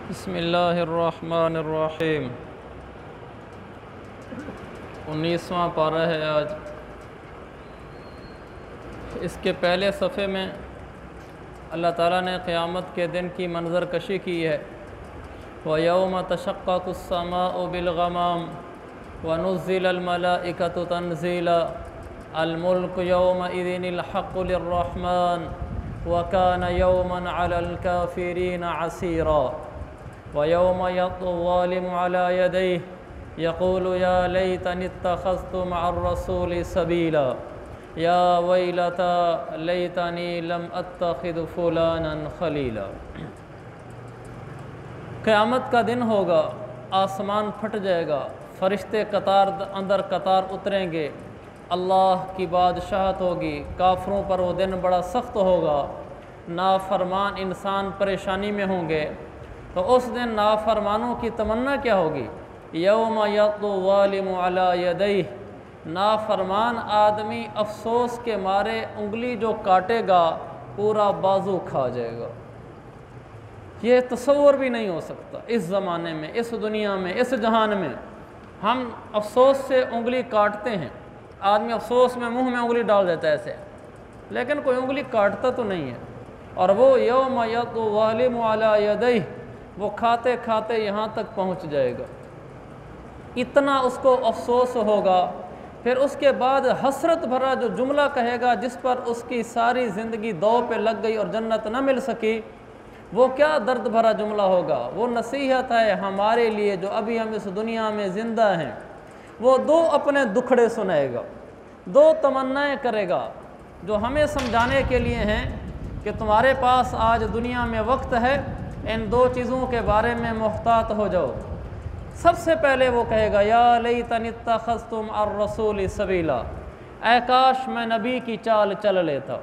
बिस्मिल्लाहिर्रहमानिर्रहीम। 19वां पारा है आज। इसके पहले सफ़े में अल्लाह ताला ने क़यामत के दिन की मंज़र कशी की है। व यौम तशक्क़क़ुस्समाउ बिलग़माम व नुज़्ज़िलल मलाइकतु तंज़ीला अल मुल्कु यौमइज़िनिल हक़्क़ु लिर्रहमान व कान यौमन अलल काफ़िरीन असीरा। व यौम यत्ज़ालिमु अला यदैहि यक़ूलु या लैतनी इत्तख़ज़्तु मअर रसूलि सबीला या वैलता लैतनी लम अत्तख़िज़ फ़ुलानन खलीला। क़यामत का दिन होगा, आसमान फट जाएगा, फ़रिश्ते कतार अंदर कतार उतरेंगे, अल्लाह की बादशाहत होगी। काफिरों पर वो दिन बड़ा सख्त होगा, नाफरमान इंसान परेशानी में होंगे। तो उस दिन नाफरमानों की तमन्ना क्या होगी? यौम यत्ज़ालिमु अला यदैहि, नाफरमान आदमी अफसोस के मारे उंगली जो काटेगा पूरा बाजू खा जाएगा। ये तसव्वुर भी नहीं हो सकता इस ज़माने में, इस दुनिया में, इस जहान में। हम अफसोस से उंगली काटते हैं, आदमी अफसोस में मुंह में उंगली डाल देता है ऐसे, लेकिन कोई उंगली काटता तो नहीं है। और वो यौम यत्ज़ालिमु अला यदैहि, वो खाते खाते यहाँ तक पहुँच जाएगा, इतना उसको अफसोस होगा। फिर उसके बाद हसरत भरा जो जुमला कहेगा, जिस पर उसकी सारी ज़िंदगी दौ पे लग गई और जन्नत न मिल सकी, वो क्या दर्द भरा जुमला होगा। वो नसीहत है हमारे लिए जो अभी हम इस दुनिया में ज़िंदा हैं। वो दो अपने दुखड़े सुनाएगा, दो तमन्नाएं करेगा जो हमें समझाने के लिए हैं कि तुम्हारे पास आज दुनिया में वक्त है, इन दो चीज़ों के बारे में मुहतात हो जाओ। सबसे पहले वो कहेगा या लैतनी इत्तख़ज़्तु मअर रसूलि सबीला, ऐ काश मैं नबी की चाल चल लेता।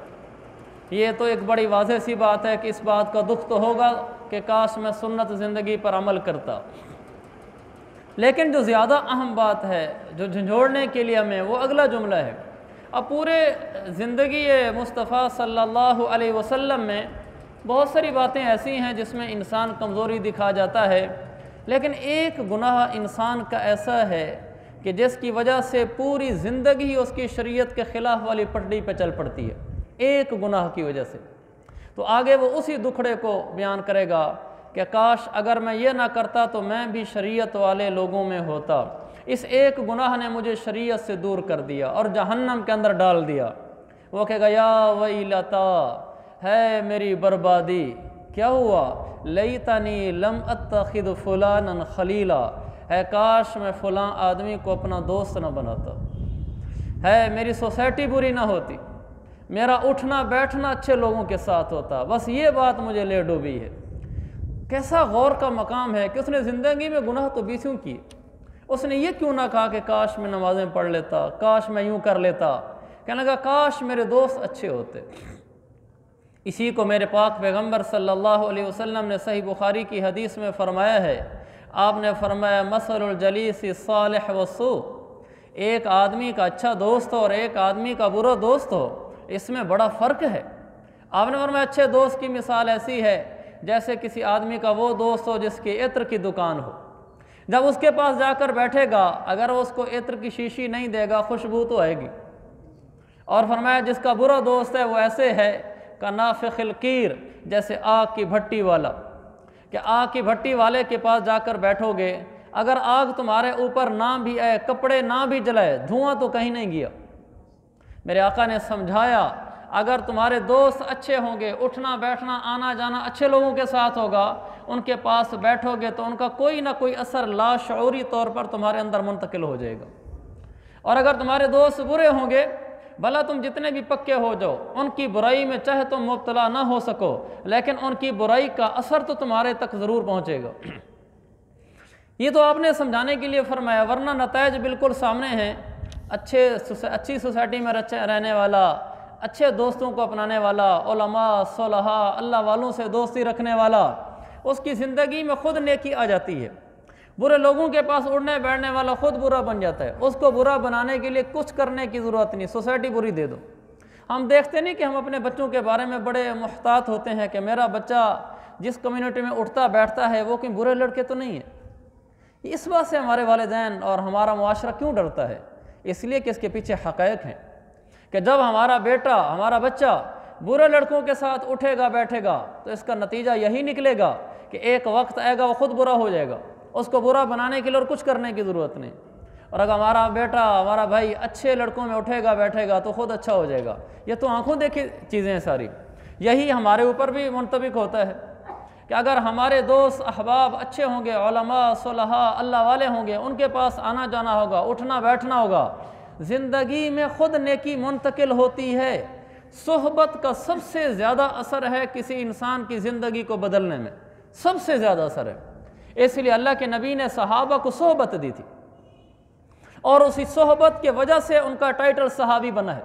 ये तो एक बड़ी वाज़ेह सी बात है कि इस बात का दुख तो होगा कि काश मैं सुन्नत ज़िंदगी पर अमल करता। लेकिन जो ज़्यादा अहम बात है, जो झंझोड़ने के लिए हमें, वो अगला जुमला है। अब पूरे ज़िंदगी मुस्तफ़ा सल्लल्लाहु अलैहि वसल्लम में बहुत सारी बातें ऐसी हैं जिसमें इंसान कमज़ोरी दिखा जाता है, लेकिन एक गुनाह इंसान का ऐसा है कि जिसकी वजह से पूरी ज़िंदगी उसकी शरीयत के ख़िलाफ़ वाली पटड़ी पर चल पड़ती है, एक गुनाह की वजह से। तो आगे वो उसी दुखड़े को बयान करेगा कि काश अगर मैं ये ना करता तो मैं भी शरीयत वाले लोगों में होता। इस एक गुनाह ने मुझे शरीयत से दूर कर दिया और जहन्नम के अंदर डाल दिया। वो कहेगा या वैलता, है मेरी बर्बादी। क्या हुआ? लैतनी लम अत्तख़िज़ फ़ुलानन खलीला, है काश मैं फ़लाँ आदमी को अपना दोस्त न बनाता, है मेरी सोसाइटी बुरी ना होती, मेरा उठना बैठना अच्छे लोगों के साथ होता। बस ये बात मुझे ले डूबी है। कैसा गौर का मकाम है कि उसने ज़िंदगी में गुनाह तो बीसों किए, उसने ये क्यों ना कहा कि काश मैं नमाज़ें पढ़ लेता, काश मैं यूँ कर लेता। कहने लगा काश मेरे दोस्त अच्छे होते। इसी को मेरे पाक पैगम्बर सल्लल्लाहु अलैहि वसल्लम ने सही बुखारी की हदीस में फ़रमाया है। आपने फरमाया मसलुल जलीसी सालिह वस्सू, एक आदमी का अच्छा दोस्त हो और एक आदमी का बुरा दोस्त हो, इसमें बड़ा फ़र्क है। आपने फरमाया अच्छे दोस्त की मिसाल ऐसी है जैसे किसी आदमी का वो दोस्त हो जिसकी इत्र की दुकान हो। जब उसके पास जाकर बैठेगा, अगर वो उसको इत्र की शीशी नहीं देगा, खुशबू तो आएगी। और फरमाया जिसका बुरा दोस्त है वो ऐसे है का नाफ़िख़िल कीर, जैसे आग की भट्टी वाला, कि आग की भट्टी वाले के पास जाकर बैठोगे, अगर आग तुम्हारे ऊपर ना भी आए, कपड़े ना भी जलाए, धुआं तो कहीं नहीं गया। मेरे आका ने समझाया अगर तुम्हारे दोस्त अच्छे होंगे, उठना बैठना आना जाना अच्छे लोगों के साथ होगा, उनके पास बैठोगे तो उनका कोई ना कोई असर लाशऊरी तौर पर तुम्हारे अंदर मुंतकिल हो जाएगा। और अगर तुम्हारे दोस्त बुरे होंगे, भला तुम जितने भी पक्के हो जाओ, उनकी बुराई में चाहे तुम मुब्तला ना हो सको, लेकिन उनकी बुराई का असर तो तुम्हारे तक ज़रूर पहुँचेगा। ये तो आपने समझाने के लिए फरमाया, वरना नताइज बिल्कुल सामने हैं। अच्छी सोसाइटी में रहने वाला, अच्छे दोस्तों को अपनाने वाला, उलमा सुलहा अल्लाह वालों से दोस्ती रखने वाला, उसकी ज़िंदगी में ख़ुद नेकी आ जाती है। बुरे लोगों के पास उड़ने बैठने वाला खुद बुरा बन जाता है। उसको बुरा बनाने के लिए कुछ करने की ज़रूरत नहीं, सोसाइटी बुरी दे दो। हम देखते नहीं कि हम अपने बच्चों के बारे में बड़े मुहतात होते हैं कि मेरा बच्चा जिस कम्युनिटी में उठता बैठता है वो कोई बुरे लड़के तो नहीं है। इस बात से हमारे वालिदैन और हमारा मुआशरा क्यों डरता है? इसलिए कि इसके पीछे हक़ाइक़ हैं कि जब हमारा बेटा, हमारा बच्चा बुरे लड़कों के साथ उठेगा बैठेगा तो इसका नतीजा यही निकलेगा कि एक वक्त आएगा वो खुद बुरा हो जाएगा, उसको बुरा बनाने के लिए और कुछ करने की ज़रूरत नहीं। और अगर हमारा बेटा, हमारा भाई अच्छे लड़कों में उठेगा बैठेगा तो खुद अच्छा हो जाएगा। ये तो आंखों देखी चीज़ें हैं सारी। यही हमारे ऊपर भी मुंतबिक होता है कि अगर हमारे दोस्त अहबाब अच्छे होंगे, उलमा सुलहा अल्लाह वाले होंगे, उनके पास आना जाना होगा, उठना बैठना होगा, ज़िंदगी में ख़ुद नेकी मुंतकिल होती है। सोहबत का सबसे ज़्यादा असर है किसी इंसान की ज़िंदगी को बदलने में, सबसे ज़्यादा असर है। इसलिए अल्लाह के नबी ने सहाबा को सोहबत दी थी और उसी सोहबत के वजह से उनका टाइटल सहाबी बना है।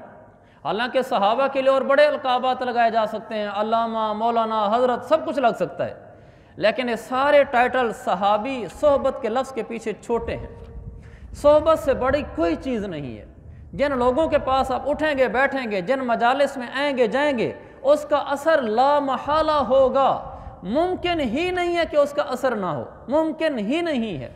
हालांकि सहाबा के लिए और बड़े अलकाबात लगाए जा सकते हैं, अल्लामा, मौलाना, हज़रत, सब कुछ लग सकता है, लेकिन ये सारे टाइटल सहाबी सोहबत के लफ्ज़ के पीछे छोटे हैं। सोहबत से बड़ी कोई चीज़ नहीं है। जिन लोगों के पास आप उठेंगे बैठेंगे, जिन मजालिस में आएंगे जाएंगे, उसका असर ला महाला होगा। मुमकिन ही नहीं है कि उसका असर ना हो, मुमकिन ही नहीं है।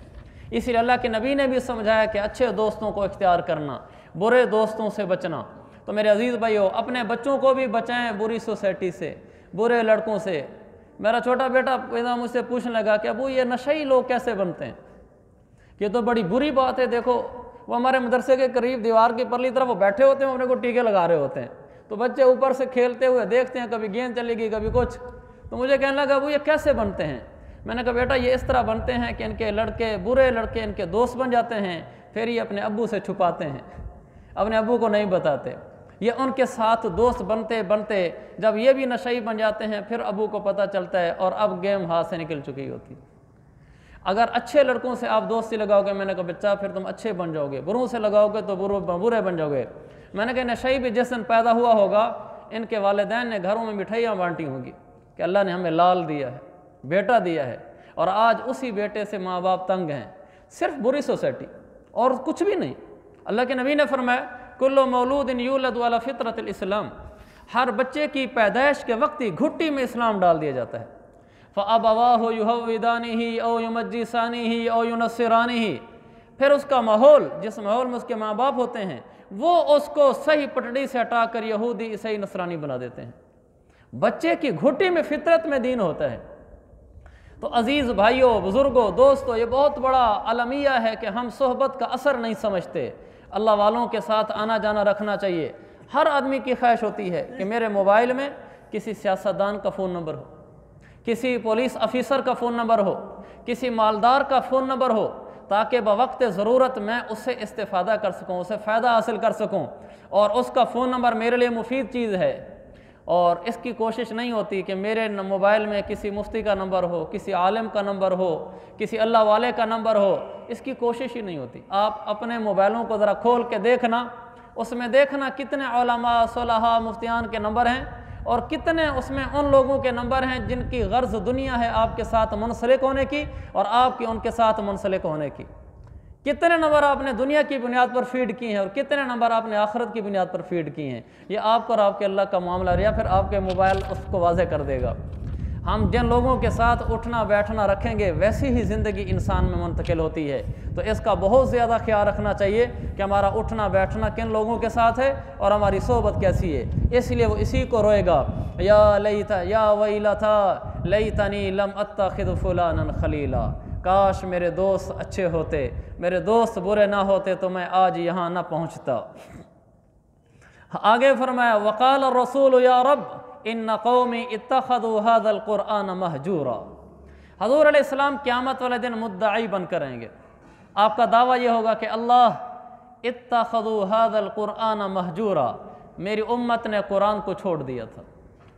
इसलिए अल्लाह के नबी ने भी समझाया कि अच्छे दोस्तों को इख्तियार करना, बुरे दोस्तों से बचना। तो मेरे अजीज़ भाइयों, अपने बच्चों को भी बचाएं बुरी सोसाइटी से, बुरे लड़कों से। मेरा छोटा बेटा पैदा मुझसे पूछने लगा कि अबू ये नशई लोग कैसे बनते हैं? ये तो बड़ी बुरी बात है। देखो वो हमारे मदरसे के करीब दीवार की परली तरफ वो बैठे होते हैं, अपने को टीके लगा रहे होते हैं, तो बच्चे ऊपर से खेलते हुए देखते हैं, कभी गेंद चलेगी कभी कुछ। तो मुझे कहने लगा अबू ये कैसे बनते हैं? मैंने कहा बेटा ये इस तरह बनते हैं कि इनके लड़के, बुरे लड़के इनके दोस्त बन जाते हैं, फिर ये अपने अब्बू से छुपाते हैं, अपने अब्बू को नहीं बताते। ये उनके साथ दोस्त बनते बनते जब ये भी नशई बन जाते हैं, फिर अब्बू को पता चलता है और अब गेम हाथ से निकल चुकी होती। अगर अच्छे लड़कों से आप दोस्ती लगाओगे, मैंने कहा बच्चा फिर तुम अच्छे बन जाओगे, बुरों से लगाओगे तो बुरे बन जाओगे। मैंने कहा नशई भी जिस दिन पैदा हुआ होगा, इनके वालिदैन ने घरों में मिठाइयाँ बांटी होंगी कि अल्लाह ने हमें लाल दिया है, बेटा दिया है, और आज उसी बेटे से माँ बाप तंग हैं। सिर्फ बुरी सोसाइटी और कुछ भी नहीं। अल्लाह के नबी ने फरमाया कुल्लु मौलूदिन यूलदु अला फितरतिल इस्लाम, हर बच्चे की पैदाइश के वक्त ही घुट्टी में इस्लाम डाल दिया जाता है। फ़अबवाहु युहव्विदानिही औ युमज्जिसानिही औ युनस्सिरानिही, फिर उसका माहौल, जिस माहौल में उसके माँ बाप होते हैं, वो उसको सही पटड़ी से हटाकर यहूदी ईसाई नसरानी बना देते हैं। बच्चे की घुट्टी में फितरत में दीन होता है। तो अज़ीज़ भाइयों, बुज़ुर्गों, दोस्तों, ये बहुत बड़ा अलमिया है कि हम सोहबत का असर नहीं समझते। अल्लाह वालों के साथ आना जाना रखना चाहिए। हर आदमी की ख्वाहिश होती है कि मेरे मोबाइल में किसी सियासतदान का फ़ोन नंबर हो, किसी पुलिस अफिसर का फ़ोन नंबर हो, किसी मालदार का फ़ोन नंबर हो, ताकि बवक्त ज़रूरत मैं उससे इस्तेफ़ादा कर सकूँ, उससे फ़ायदा हासिल कर सकूँ, और उसका फ़ोन नंबर मेरे लिए मुफीद चीज़ है। और इसकी कोशिश नहीं होती कि मेरे मोबाइल में किसी मुफ्ती का नंबर हो, किसी आलिम का नंबर हो, किसी अल्लाह वाले का नंबर हो, इसकी कोशिश ही नहीं होती। आप अपने मोबाइलों को ज़रा खोल के देखना, उसमें देखना कितने उलमा, सुलहा, मुफ्तियान के नंबर हैं और कितने उसमें उन लोगों के नंबर हैं जिनकी गर्ज़ दुनिया है आपके साथ मुंसलिक होने की और आपकी उनके साथ मुंसलिक होने की। कितने नंबर आपने दुनिया की बुनियाद पर फीड किए हैं और कितने नंबर आपने आखिरत की बुनियाद पर फीड किए हैं। ये आपको और आपके अल्लाह का मामला है, या फिर आपके मोबाइल उसको वाज़े कर देगा। हम जिन लोगों के साथ उठना बैठना रखेंगे, वैसी ही ज़िंदगी इंसान में मुंतकिल होती है। तो इसका बहुत ज़्यादा ख्याल रखना चाहिए कि हमारा उठना बैठना किन लोगों के साथ है और हमारी सोहबत कैसी है। इसलिए वो इसी को रोएगा, या लैता या वैलता लैतनी लम अत्तखिज़ फुलानन खलीला, काश मेरे दोस्त अच्छे होते, मेरे दोस्त बुरे ना होते तो मैं आज यहाँ ना पहुँचता। आगे फरमाया वक़ाल रसूल या रब इन्न कौमी इत्तखज़ू हाज़ल क़ुरआन महजूरा। हज़ूर अलैहिस्सलाम क़यामत वाले दिन मुद्दई बन कर आएंगे। आपका दावा ये होगा कि अल्लाह इत्तखज़ू हाज़ल क़ुरआन महजूरा, मेरी उम्मत ने कुरान को छोड़ दिया था,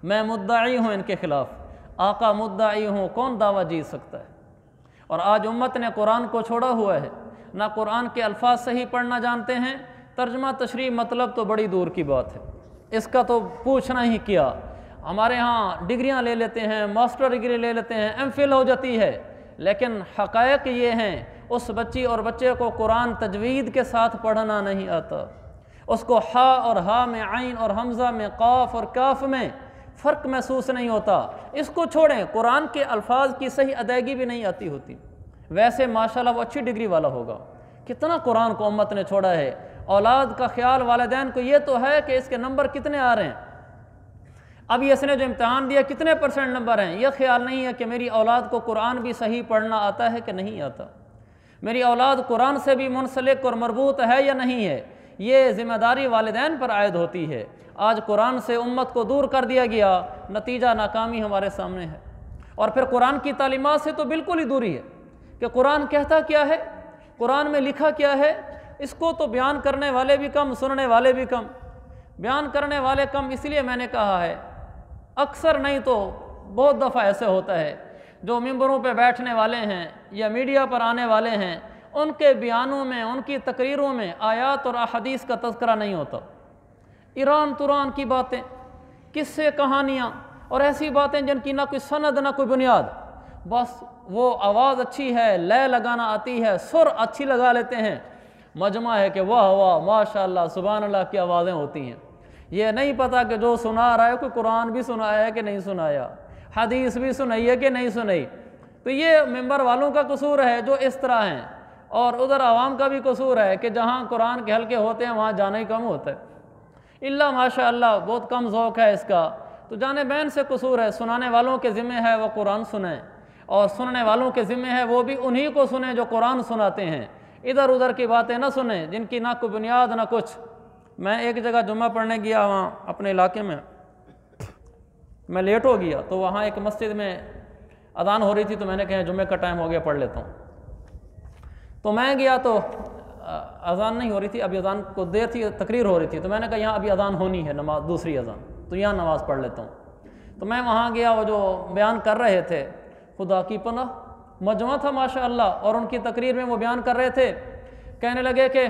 मैं मुद्दई हूँ इनके ख़िलाफ़। आका मुद्दई हूँ, कौन दावा जीत सकता है? और आज उम्मत ने कुरान को छोड़ा हुआ है, ना कुरान के अल्फाज सही पढ़ना जानते हैं, तर्जमा तशरीह मतलब तो बड़ी दूर की बात है, इसका तो पूछना ही क्या। हमारे यहाँ डिग्रियाँ ले लेते हैं, मास्टर डिग्री ले लेते हैं, एमफिल हो जाती है, लेकिन हक़ायक़ ये हैं उस बच्ची और बच्चे को कुरान तजवीद के साथ पढ़ना नहीं आता, उसको हा और हा में आइन और हमज़ा में क़ाफ और काफ में फ़र्क महसूस नहीं होता। इसको छोड़ें, कुरान के अल्फाज की सही अदायगी भी नहीं आती होती। वैसे माशाल्लाह वो अच्छी डिग्री वाला होगा। कितना कुरान को उम्मत ने छोड़ा है। औलाद का ख्याल वालिदैन को ये तो है कि इसके नंबर कितने आ रहे हैं, अभी इसने जो इम्तहान दिया कितने % नंबर हैं, यह ख्याल नहीं है कि मेरी औलाद को कुरान भी सही पढ़ना आता है कि नहीं आता, मेरी औलाद कुरान से भी मुंसलिक और मरबूत है या नहीं है। ये ज़िम्मेदारी वालिदैन पर आयद होती है। आज कुरान से उम्मत को दूर कर दिया गया, नतीजा नाकामी हमारे सामने है। और फिर कुरान की तालीमात से तो बिल्कुल ही दूरी है कि कुरान कहता क्या है, कुरान में लिखा क्या है। इसको तो बयान करने वाले भी कम, सुनने वाले भी कम। बयान करने वाले कम इसलिए मैंने कहा है, अक्सर नहीं तो बहुत दफ़ा ऐसे होता है, जो मिंबरों पे बैठने वाले हैं या मीडिया पर आने वाले हैं, उनके बयानों में, उनकी तकरीरों में आयात और अहदीस का तज़किरा नहीं होता। ईरान तुरान की बातें, किस्से, कहानियाँ और ऐसी बातें जिनकी ना कोई सनद ना कोई बुनियाद, बस वो आवाज़ अच्छी है, लय लगाना आती है, सुर अच्छी लगा लेते हैं, मजमा है कि वाह वाह माशाअल्लाह सुभान अल्लाह की आवाज़ें होती हैं। ये नहीं पता कि जो सुना रहा है कोई कुरान भी सुनाया है कि नहीं सुनाया, हदीस भी सुनाई है कि नहीं सुनाई। तो ये मिंबर वालों का कसूर है जो इस तरह हैं, और उधर आवाम का भी कसूर है कि जहाँ कुरान के हल्के होते हैं वहाँ जाना ही कम होता है। इल्ला माशाअल्लाह बहुत कम ज़ौक़ है इसका, तो जाने बैन से कसूर है। सुनाने वालों के ज़िम्मे है वो कुरान सुने, और सुनने वालों के ज़िम्मे है वो भी उन्हीं को सुने जो कुरान सुनाते हैं। इधर उधर की बातें ना सुने जिनकी ना कोई बुनियाद ना कुछ। मैं एक जगह जुम्मा पढ़ने गया, वहाँ अपने इलाके में, मैं लेट हो गया, तो वहाँ एक मस्जिद में अज़ान हो रही थी, तो मैंने कहा जुम्मे का टाइम हो गया, पढ़ लेता हूँ। तो मैं गया तो अज़ान नहीं हो रही थी, अभी अज़ान को देर थी, तकरीर हो रही थी, तो मैंने कहा यहाँ अभी अज़ान होनी है, नमाज दूसरी अज़ान, तो यहाँ नमाज़ पढ़ लेता हूँ। तो मैं वहाँ गया, वो जो बयान कर रहे थे, खुदा की पनाह मजमा था माशाअल्लाह, और उनकी तकरीर में वो बयान कर रहे थे, कहने लगे कि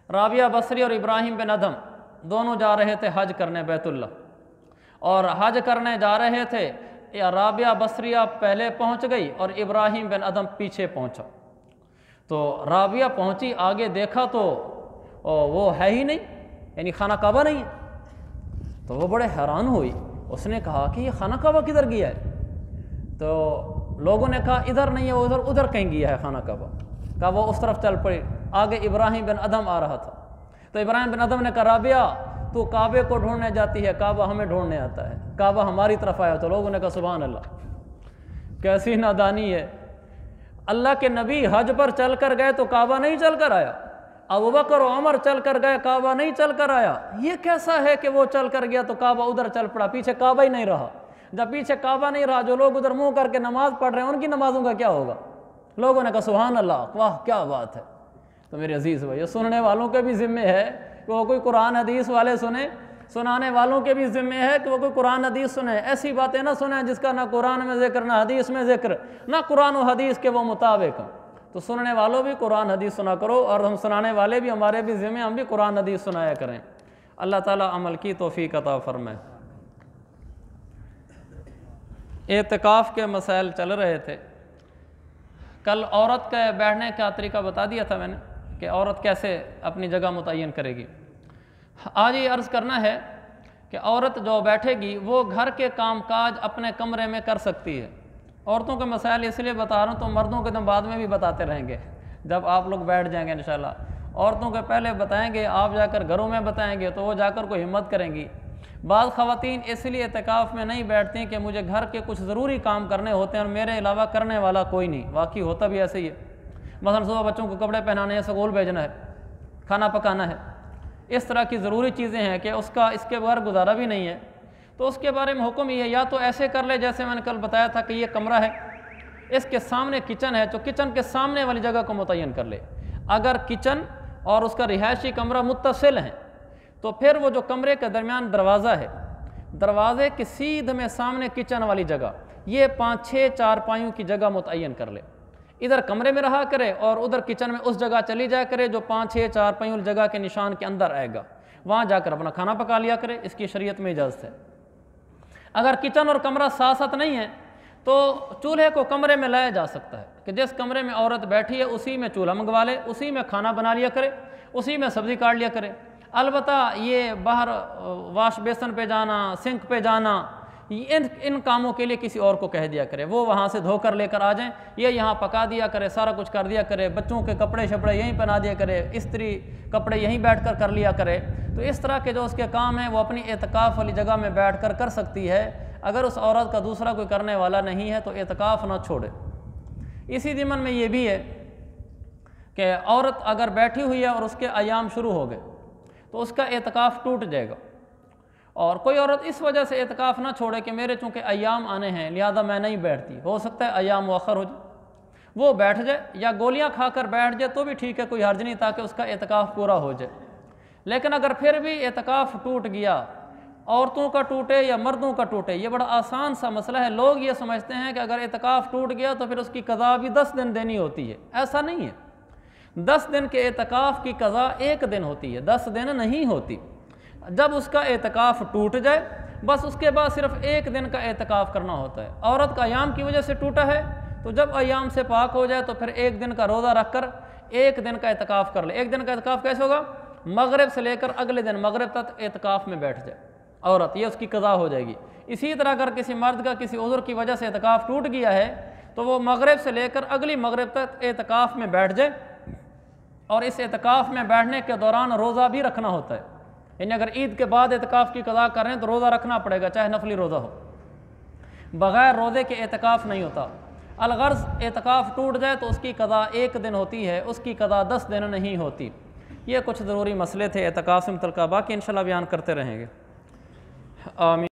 राबिया बसरी और इब्राहिम बिन अदम दोनों जा रहे थे हज करने बैतुल्ला, और हज करने जा रहे थे, राबिया बसरिया पहले पहुंच गई और इब्राहिम बिन अदम पीछे पहुंचा। तो राबिया पहुंची, आगे देखा तो वो है ही नहीं, यानी खाना काबा नहीं है। तो वो बड़े हैरान हुई, उसने कहा कि ये खाना काबा किधर गया है? तो लोगों ने कहा इधर नहीं है, वो उधर उधर कहीं गया है खाना काबा। कहा वो उस तरफ चल पड़ी, आगे इब्राहिम बिन अदम आ रहा था। तो इब्राहिम बिन अदम ने कहा राबिया तू काबे को ढूंढने जाती है, काबा हमें ढूंढने आता है, काबा हमारी तरफ आया। तो लोगों ने कहा सुभान अल्लाह, कैसी नादानी है। अल्लाह के नबी हज पर चल कर गए तो काबा नहीं चल कर आया, अबू बकर और उमर चल कर गए, काबा नहीं चल कर आया। ये कैसा है कि वो चल कर गया तो काबा उधर चल पड़ा, पीछे काबा ही नहीं रहा। जब पीछे काबा नहीं रहा, जो लोग उधर मुंह करके नमाज पढ़ रहे हैं उनकी नमाजों का क्या होगा? लोगों ने कहा सुभान अल्लाह, वाह क्या बात है। तो मेरे अजीज़ भाई, सुनने वालों के भी ज़िम्मे है कि वो कोई कुरान हदीस वाले सुने, सुनाने वालों के भी ज़िम्मे है कि वो कोई कुरान हदीस सुने। ऐसी बातें ना सुने जिसका ना कुरान में ज़िक्र, ना हदीस में ज़िक्र, ना कुरान और हदीस के वो मुताबिक। तो सुनने वालों भी कुरान हदीस सुना करो, और हम सुनाने वाले भी, हमारे भी ज़िम्मे, हम भी कुरान हदीस सुनाया करें। अल्लाह ताला अमल की तौफीक अता फरमाए। एतिकाफ़ के मसाइल चल रहे थे। कल औरत के बैठने का तरीका बता दिया था मैंने कि औरत कैसे अपनी जगह मुतय्यन करेगी। आज ये अर्ज़ करना है कि औरत जो बैठेगी वो घर के कामकाज अपने कमरे में कर सकती है। औरतों के मसाइल इसलिए बता रहा हूँ, तो मर्दों के तो बाद में भी बताते रहेंगे जब आप लोग बैठ जाएंगे इंशाल्लाह। औरतों के पहले बताएंगे, आप जाकर घरों में बताएंगे तो वो जाकर कोई हिम्मत करेंगी। बाज़ ख़वातीन इसलिए एतिकाफ़ में नहीं बैठती कि मुझे घर के कुछ ज़रूरी काम करने होते हैं और मेरे अलावा करने वाला कोई नहीं। वाकई होता भी ऐसे ही है। मसलन सुबह बच्चों को कपड़े पहनाने हैं, स्कूल भेजना है, खाना पकाना है, इस तरह की ज़रूरी चीज़ें हैं कि उसका इसके बगैर गुजारा भी नहीं है। तो उसके बारे में हुक्म ये है, या तो ऐसे कर ले जैसे मैंने कल बताया था कि ये कमरा है, इसके सामने किचन है, तो किचन के सामने वाली जगह को मुतय्यन कर ले। अगर किचन और उसका रिहायशी कमरा मुत्तसिल हैं तो फिर वो जो कमरे के दरमियान दरवाज़ा है, दरवाज़े के सीध में सामने किचन वाली जगह, ये 5-6 चारपाइयों की जगह मुतय्यन कर ले। इधर कमरे में रहा करे और उधर किचन में उस जगह चली जाया करे जो 5-6 चारपाइयों जगह के निशान के अंदर आएगा, वहाँ जाकर अपना खाना पका लिया करे। इसकी शरीयत में इजाज़त है। अगर किचन और कमरा साथ साथ नहीं है तो चूल्हे को कमरे में लाया जा सकता है कि जिस कमरे में औरत बैठी है उसी में चूल्हा मंगवा ले, उसी में खाना बना लिया करे, उसी में सब्ज़ी काट लिया करे। अलबत्ता ये बाहर वाश बेसन पे जाना, सिंक पे जाना, इन कामों के लिए किसी और को कह दिया करे, वो वहाँ से धोकर लेकर आ जाएं, ये यहाँ पका दिया करे, सारा कुछ कर दिया करे, बच्चों के कपड़े शपड़े यहीं पहना दिया करे, इस्त्री कपड़े यहीं बैठकर कर लिया करे। तो इस तरह के जो उसके काम हैं वो अपनी एतकाफ़ वाली जगह में बैठकर कर सकती है। अगर उस औरत का दूसरा कोई करने वाला नहीं है तो एतकाफ़ ना छोड़े। इसी ज़िमन में ये भी है कि औरत अगर बैठी हुई है और उसके अयाम शुरू हो गए तो उसका एतकाफ़ टूट जाएगा। और कोई औरत इस वजह से एतकाफ़ ना छोड़े कि मेरे चूँकि अयाम आने हैं लिहाजा मैं नहीं बैठती, हो सकता है अयाम मुअख्खर हो जाए, वो बैठ जाए या गोलियां खाकर बैठ जाए तो भी ठीक है, कोई हर्ज नहीं, ताकि उसका एतकाफ़ पूरा हो जाए। लेकिन अगर फिर भी एतकाफ़ टूट गया, औरतों का टूटे या मर्दों का टूटे, ये बड़ा आसान सा मसला है। लोग ये समझते हैं कि अगर एतकाफ़ टूट गया तो फिर उसकी क़ज़ा भी 10 दिन देनी होती है। ऐसा नहीं है। 10 दिन के एतकाफ़ की क़ज़ा 1 दिन होती है, 10 दिन नहीं होती। जब उसका एतकाफ़ टूट जाए बस उसके बाद सिर्फ 1 दिन का एतकाफ़ करना होता है। औरत का अयाम की वजह से टूटा है तो जब अयाम से पाक हो जाए तो फिर 1 दिन का रोज़ा रख कर 1 दिन का एतकाफ़ कर ले। 1 दिन का एतकाफ़ कैसे होगा? मगरिब से लेकर अगले दिन मगरिब तक एतकाफ़ में बैठ जाए औरत, ये उसकी क़ज़ा हो जाएगी। इसी तरह अगर किसी मर्द का किसी उज़्र की वजह से एतकाफ़ टूट गया है तो वो मगरिब से लेकर अगली मगरिब तक एतकाफ़ में बैठ जाए। और इस एतकाफ़ में बैठने के दौरान रोज़ा भी रखना होता है, यानी अगर ईद के बाद एतकाफ़ की क़ज़ा कर रहे हैं तो रोज़ा रखना पड़ेगा, चाहे नफली रोज़ा हो। बग़ैर रोज़े के एतकाफ़ नहीं होता। अलगर्ज़ एतकाफ़ टूट जाए तो उसकी क़ज़ा 1 दिन होती है, उसकी क़ज़ा 10 दिन नहीं होती। ये कुछ ज़रूरी मसले थे एतकाफ़ से मुतल्लिक़, बाकी इंशाअल्लाह बयान करते रहेंगे। आमीन।